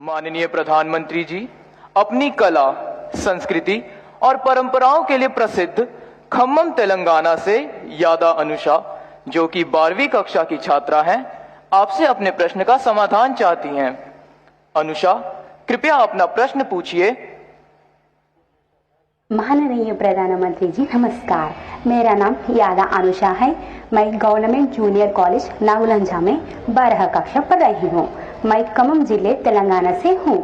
माननीय प्रधानमंत्री जी, अपनी कला, संस्कृति और परंपराओं के लिए प्रसिद्ध खम्मम तेलंगाना से यादा अनुषा, जो कि 12वीं कक्षा की छात्रा हैं, आपसे अपने प्रश्न का समाधान चाहती हैं। अनुषा, कृपया अपना प्रश्न पूछिए। माननीय प्रधानमंत्री जी नमस्कार, मेरा नाम यादा अनुषा है। मैं गवर्नमेंट जूनियर कॉलेज नागुलंजा में 12 कक्षा पढ़ रही हूँ। मैं खम्मम जिले तेलंगाना से हूँ।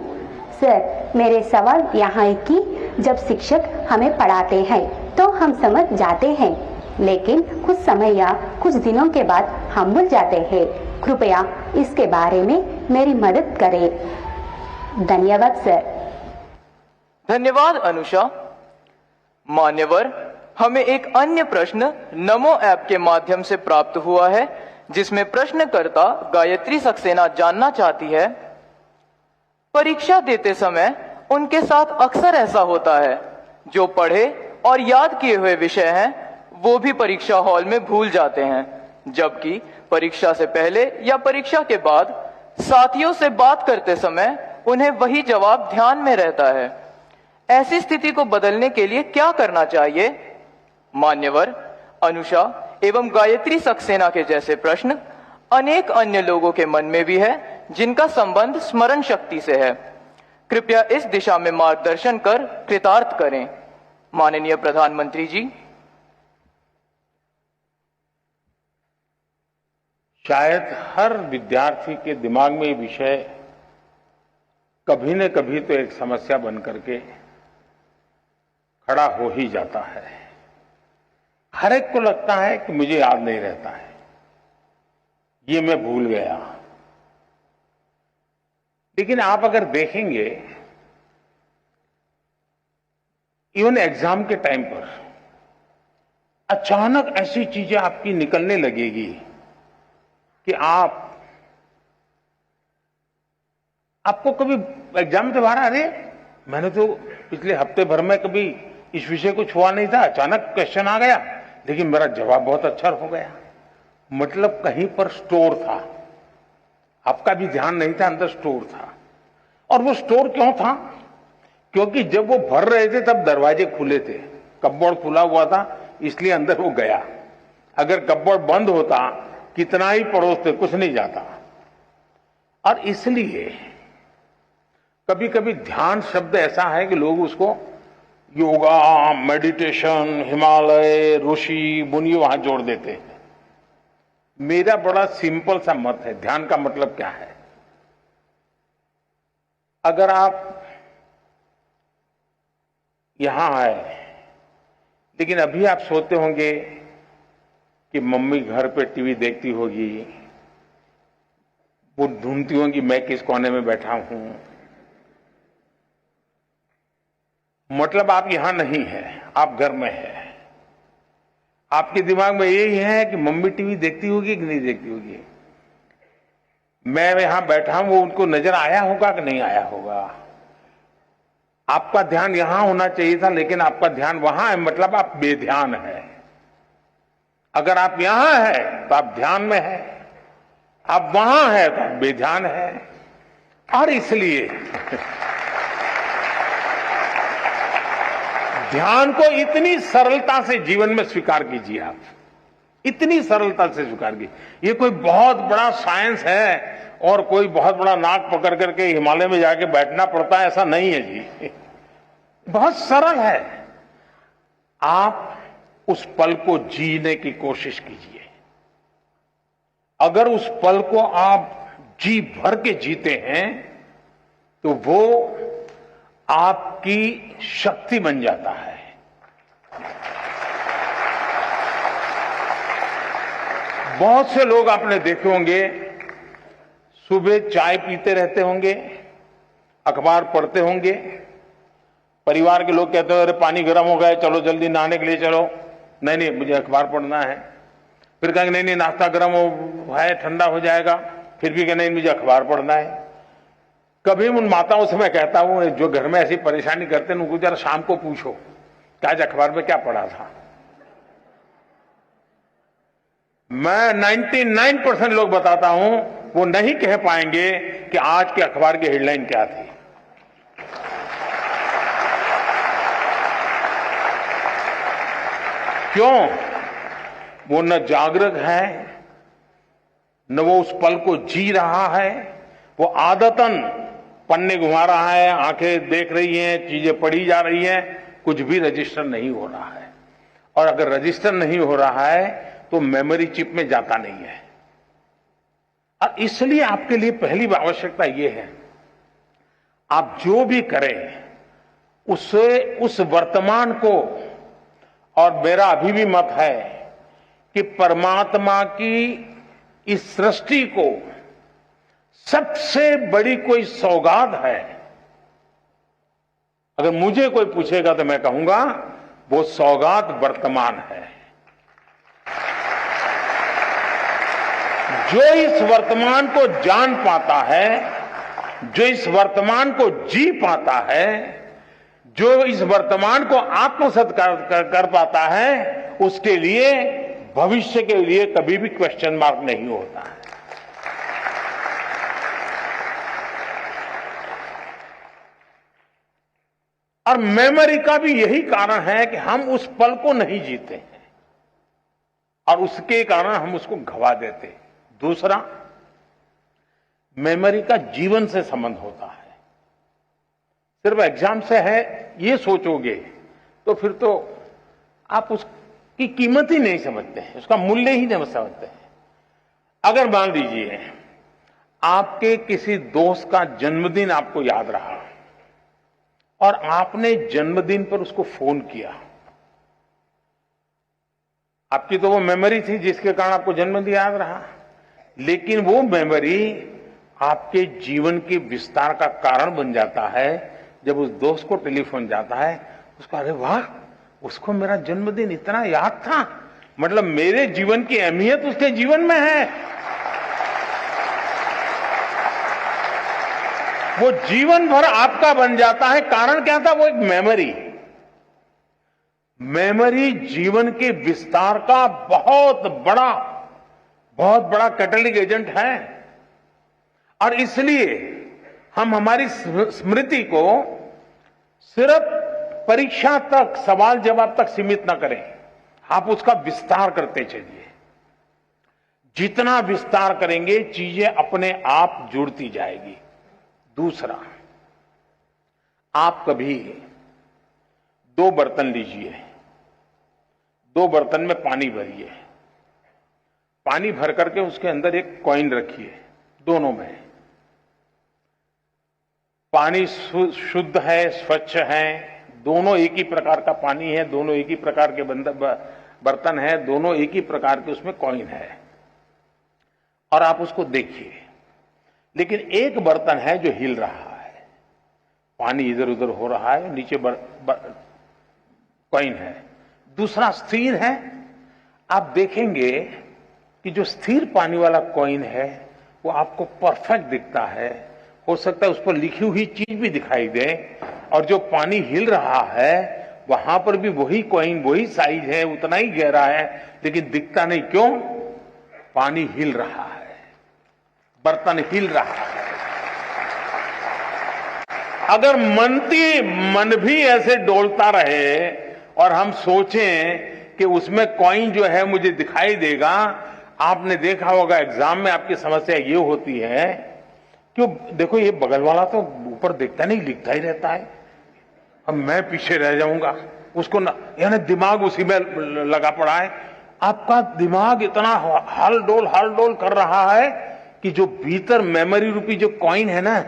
सर, मेरे सवाल यहाँ है कि जब शिक्षक हमें पढ़ाते हैं तो हम समझ जाते हैं, लेकिन कुछ समय या कुछ दिनों के बाद हम भूल जाते हैं। कृपया इसके बारे में मेरी मदद करें। धन्यवाद सर। धन्यवाद अनुषा। मान्यवर, हमें एक अन्य प्रश्न नमो ऐप के माध्यम से प्राप्त हुआ है, जिसमें प्रश्नकर्ता गायत्री सक्सेना जानना चाहती है, परीक्षा देते समय उनके साथ अक्सर ऐसा होता है, जो पढ़े और याद किए हुए विषय हैं वो भी परीक्षा हॉल में भूल जाते हैं, जबकि परीक्षा से पहले या परीक्षा के बाद साथियों से बात करते समय उन्हें वही जवाब ध्यान में रहता है। ऐसी स्थिति को बदलने के लिए क्या करना चाहिए? मान्यवर, अनुषा एवं गायत्री सक्सेना के जैसे प्रश्न अनेक अन्य लोगों के मन में भी है, जिनका संबंध स्मरण शक्ति से है। कृपया इस दिशा में मार्गदर्शन कर कृतार्थ करें। माननीय प्रधानमंत्री जी। शायद हर विद्यार्थी के दिमाग में ये विषय कभी न कभी तो एक समस्या बन करके खड़ा हो ही जाता है। हर एक को लगता है कि मुझे याद नहीं रहता है, ये मैं भूल गया। लेकिन आप अगर देखेंगे, इवन एग्जाम के टाइम पर अचानक ऐसी चीजें आपकी निकलने लगेगी कि आपको कभी एग्जाम में दोबारा, अरे मैंने तो पिछले हफ्ते भर में कभी इस विषय को छुआ नहीं था, अचानक क्वेश्चन आ गया, लेकिन मेरा जवाब बहुत अच्छा हो गया। मतलब कहीं पर स्टोर था, आपका भी ध्यान नहीं था, अंदर स्टोर था। और वो स्टोर क्यों था? क्योंकि जब वो भर रहे थे तब दरवाजे खुले थे, कपबोर्ड खुला हुआ था, इसलिए अंदर वो गया। अगर कपबोर्ड बंद होता, कितना ही पड़ोस थे, कुछ नहीं जाता। और इसलिए कभी कभी ध्यान शब्द ऐसा है कि लोग उसको योगा, मेडिटेशन, हिमालय, ऋषि, मुनि वहां जोड़ देते हैं। मेरा बड़ा सिंपल सा मत है, ध्यान का मतलब क्या है? अगर आप यहां आए, लेकिन अभी आप सोचते होंगे कि मम्मी घर पे टीवी देखती होगी, वो ढूंढती होंगी मैं किस कोने में बैठा हूं। मतलब आप यहां नहीं है, आप घर में है। आपके दिमाग में यही है कि मम्मी टीवी देखती होगी कि नहीं देखती होगी। मैं यहां बैठा हूं, वो उनको नजर आया होगा कि नहीं आया होगा। आपका ध्यान यहां होना चाहिए था, लेकिन आपका ध्यान वहां है, मतलब आप बेध्यान है। अगर आप यहां है तो आप ध्यान में है, आप वहां है तो आप बेध्यान है। और इसलिए ध्यान को इतनी सरलता से जीवन में स्वीकार कीजिए। आप इतनी सरलता से स्वीकार कीजिए। ये कोई बहुत बड़ा साइंस है और कोई बहुत बड़ा नाक पकड़ करके हिमालय में जाके बैठना पड़ता है, ऐसा नहीं है जी। बहुत सरल है। आप उस पल को जीने की कोशिश कीजिए। अगर उस पल को आप जी भर के जीते हैं तो वो आपकी शक्ति बन जाता है। बहुत से लोग आपने देखे होंगे, सुबह चाय पीते रहते होंगे, अखबार पढ़ते होंगे, परिवार के लोग कहते हैं अरे पानी गर्म हो गया, चलो जल्दी नहाने के लिए चलो। नहीं नहीं, मुझे अखबार पढ़ना है। फिर कहेंगे नहीं नहीं, नाश्ता गर्म है, ठंडा हो जाएगा। फिर भी कहें नहीं, मुझे अखबार पढ़ना है। कभी उन माताओं से मैं कहता हूं जो घर में ऐसी परेशानी करते हैं, उनको जरा शाम को पूछो कि आज अखबार में क्या पढ़ा था। मैं 99% लोग बताता हूं वो नहीं कह पाएंगे कि आज के अखबार की हेडलाइन क्या थी। क्यों? वो न जागरूक है, न वो उस पल को जी रहा है। वो आदतन पन्ने घुमा रहा है, आंखें देख रही हैं, चीजें पढ़ी जा रही हैं, कुछ भी रजिस्टर नहीं हो रहा है। और अगर रजिस्टर नहीं हो रहा है तो मेमोरी चिप में जाता नहीं है। और इसलिए आपके लिए पहली आवश्यकता यह है, आप जो भी करें उससे उस वर्तमान को, और मेरा अभी भी मत है कि परमात्मा की इस सृष्टि को सबसे बड़ी कोई सौगात है। अगर मुझे कोई पूछेगा तो मैं कहूंगा वो सौगात वर्तमान है। जो इस वर्तमान को जान पाता है, जो इस वर्तमान को जी पाता है, जो इस वर्तमान को आत्मसात कर पाता है, उसके लिए भविष्य के लिए कभी भी क्वेश्चन मार्क नहीं होता है। और मेमोरी का भी यही कारण है कि हम उस पल को नहीं जीते हैं और उसके कारण हम उसको गवा देते हैं। दूसरा, मेमोरी का जीवन से संबंध होता है। सिर्फ एग्जाम से है ये सोचोगे तो फिर तो आप उसकी कीमत ही नहीं समझते हैं, उसका मूल्य ही नहीं समझते हैं। अगर मान लीजिए आपके किसी दोस्त का जन्मदिन आपको याद रहा और आपने जन्मदिन पर उसको फोन किया, आपकी तो वो मेमोरी थी जिसके कारण आपको जन्मदिन याद रहा, लेकिन वो मेमोरी आपके जीवन के विस्तार का कारण बन जाता है। जब उस दोस्त को टेलीफोन जाता है, उसको अरे वाह, उसको मेरा जन्मदिन इतना याद था, मतलब मेरे जीवन की अहमियत उसके जीवन में है। वो जीवन भर आपका बन जाता है। कारण क्या था? वो एक मेमोरी। मेमोरी जीवन के विस्तार का बहुत बड़ा कैटलिक एजेंट है। और इसलिए हम हमारी स्मृति को सिर्फ परीक्षा तक, सवाल जवाब तक सीमित न करें, आप उसका विस्तार करते चलिए। जितना विस्तार करेंगे चीजें अपने आप जुड़ती जाएगी। दूसरा, आप कभी 2 बर्तन लीजिए, 2 बर्तन में पानी भरिए, पानी भर करके उसके अंदर एक कॉइन रखिए, दोनों में पानी शुद्ध है, स्वच्छ है, दोनों एक ही प्रकार का पानी है, दोनों एक ही प्रकार के बर्तन है, दोनों एक ही प्रकार के उसमें कॉइन है, और आप उसको देखिए। लेकिन एक बर्तन है जो हिल रहा है, पानी इधर उधर हो रहा है, नीचे कॉइन है। दूसरा स्थिर है। आप देखेंगे कि जो स्थिर पानी वाला कॉइन है वो आपको परफेक्ट दिखता है, हो सकता है उस पर लिखी हुई चीज भी दिखाई दे, और जो पानी हिल रहा है वहां पर भी वही कॉइन, वही साइज है, उतना ही गहरा है, लेकिन दिखता नहीं। क्यों? पानी हिल रहा है, बर्तन हिल रहा है। अगर मन भी ऐसे डोलता रहे और हम सोचें कि उसमें कॉइन जो है मुझे दिखाई देगा, आपने देखा होगा एग्जाम में आपकी समस्या ये होती है, क्यों देखो ये बगल वाला तो ऊपर दिखता नहीं, लिखता ही रहता है, अब मैं पीछे रह जाऊंगा, उसको यानी दिमाग उसी में लगा पड़ा है। आपका दिमाग इतना हल डोल कर रहा है कि जो भीतर मेमोरी रूपी जो कॉइन है ना,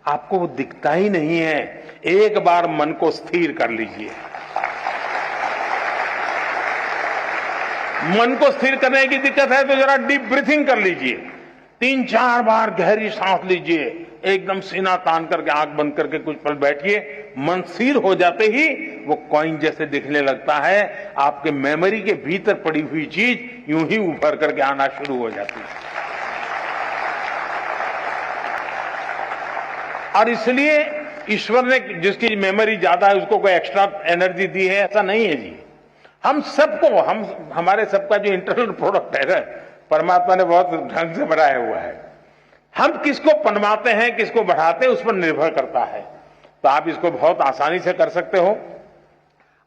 आपको वो दिखता ही नहीं है। एक बार मन को स्थिर कर लीजिए। मन को स्थिर करने की दिक्कत है तो जरा डीप ब्रीथिंग कर लीजिए, 3-4 बार गहरी सांस लीजिए, एकदम सीना तान करके आंख बंद करके कुछ पल बैठिए। मन स्थिर हो जाते ही वो कॉइन जैसे दिखने लगता है, आपके मेमोरी के भीतर पड़ी हुई चीज यूं ही उभर करके आना शुरू हो जाती है। और इसलिए ईश्वर ने जिसकी मेमोरी ज्यादा है उसको कोई एक्स्ट्रा एनर्जी दी है, ऐसा नहीं है जी। हम सबको, हमारे सबका जो इंटरनल प्रोडक्ट है ना, परमात्मा ने बहुत ढंग से बनाया हुआ है। हम किसको पनवाते हैं, किसको बढ़ाते हैं, उस पर निर्भर करता है। तो आप इसको बहुत आसानी से कर सकते हो।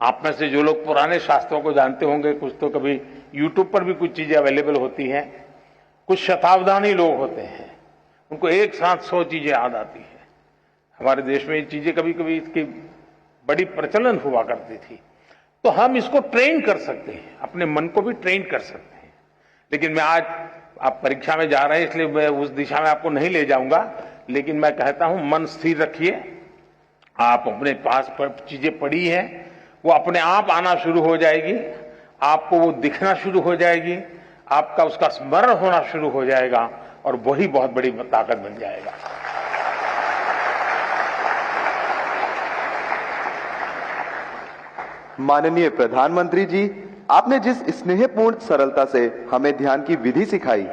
आप में से जो लोग पुराने शास्त्रों को जानते होंगे, कुछ तो कभी यूट्यूब पर भी कुछ चीजें अवेलेबल होती हैं, कुछ शताब्दानी लोग होते हैं, उनको एक साथ 100 चीजें याद आती है। हमारे देश में ये चीजें कभी कभी इसकी बड़ी प्रचलन हुआ करती थी। तो हम इसको ट्रेन कर सकते हैं, अपने मन को भी ट्रेन कर सकते हैं। लेकिन मैं आज, आप परीक्षा में जा रहे हैं इसलिए मैं उस दिशा में आपको नहीं ले जाऊंगा, लेकिन मैं कहता हूं मन स्थिर रखिए। आप अपने पास चीजें पड़ी हैं, वो अपने आप आना शुरू हो जाएगी, आपको वो दिखना शुरू हो जाएगी, आपका उसका स्मरण होना शुरू हो जाएगा और वही बहुत बड़ी ताकत बन जाएगा। माननीय प्रधानमंत्री जी, आपने जिस स्नेहपूर्ण सरलता से हमें ध्यान की विधि सिखाई,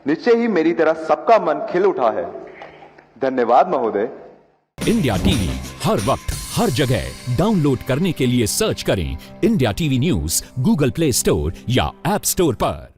निश्चय ही मेरी तरह सबका मन खिल उठा है। धन्यवाद महोदय। इंडिया टीवी हर वक्त हर जगह डाउनलोड करने के लिए सर्च करें India TV news Google play store या ऐप स्टोर पर।